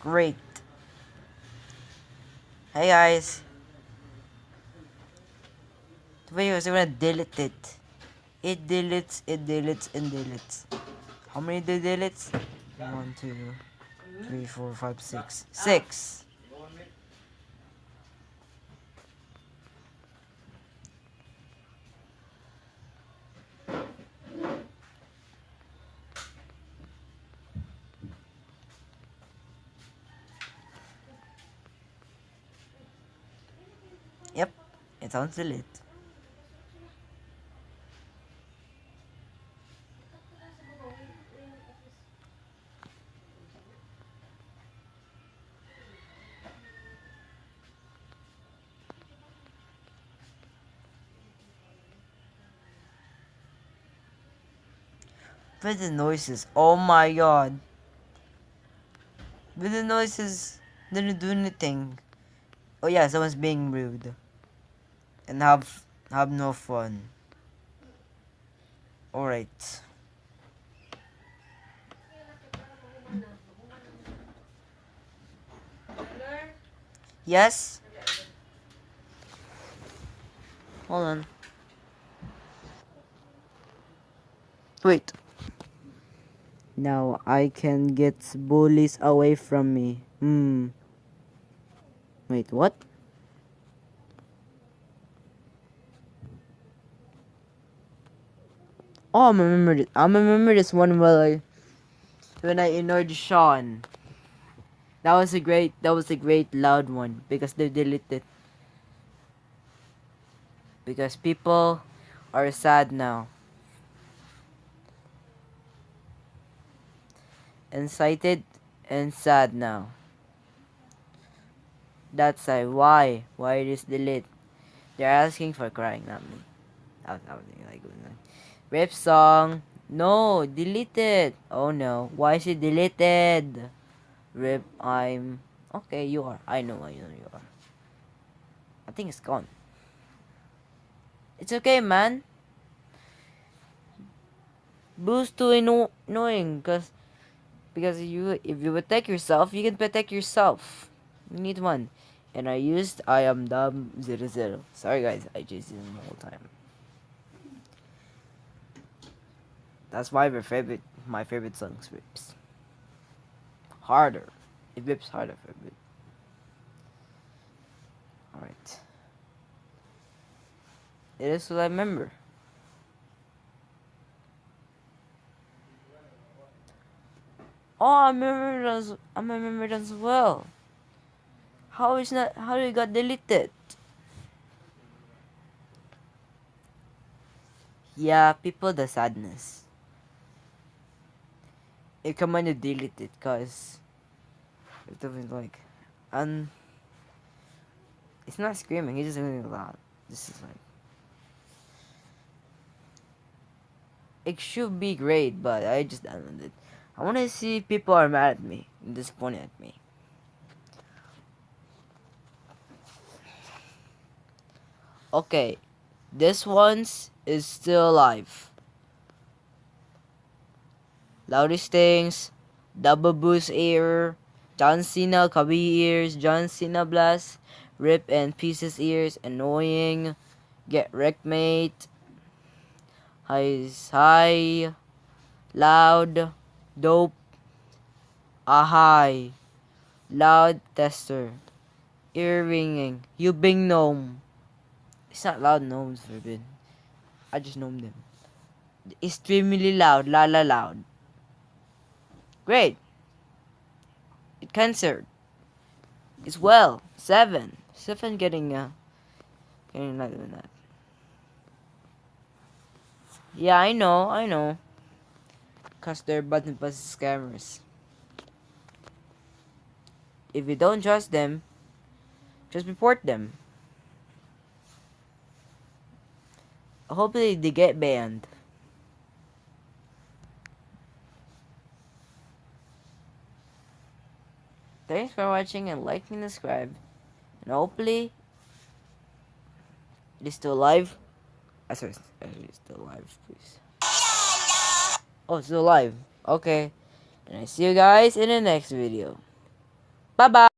Great. Hey guys. The video is gonna delete it. It deletes, and deletes. How many did it deletes? 1, 2, 3, 4, 5, 6. 6. Yep, it's on delete. But the noises, oh my god. But the noises didn't do anything. Oh yeah, someone's being rude. And have no fun. Alright. Yes? Hold on. Wait. Now I can get bullies away from me. Wait, what? Oh, I remember this one when I ignored Sean. That was a great loud one because they deleted. Because people are sad now. Excited and sad now. That's why. Why it is delete? They're asking for crying, not me. I was thinking like rip song. No, deleted. Oh no. Why is it deleted? Rip, I'm okay, you are. I know you are. I think it's gone. It's okay, man. Boost to annoying because if you attack yourself, you can protect yourself. You need one. And I am dumb 00. Sorry guys, I just did it the whole time. That's why my favorite song rips. Harder. It rips harder for a bit. Alright. It is what I remember. Oh, I remember it as well. How did it got deleted? Yeah, people the sadness. It come when you delete it, cause it's like, and it's not screaming. It's just really loud. This is like, it should be great, but I just downloaded it. I want to see if people are mad at me and disappointed at me. Okay, this one's is still alive. Loudest things, double boost ear, John Cena Kabi ears, John Cena blast, rip and pieces ears, annoying, get wrecked mate, high, loud, dope, ahai, loud tester, ear ringing, you bing gnome. It's not loud gnomes, forbid. I just gnomed them. Extremely loud, la la loud. Great. It canceled. It's well. 7. 7 getting not doing that. Yeah, I know. Cause they're button bus scammers. If you don't trust them, just report them. Hopefully they get banned. Thanks for watching and liking and subscribe. And hopefully it is still live. Sorry, it's still live, please. Oh, it's still live. Okay. And I see you guys in the next video. Bye-bye.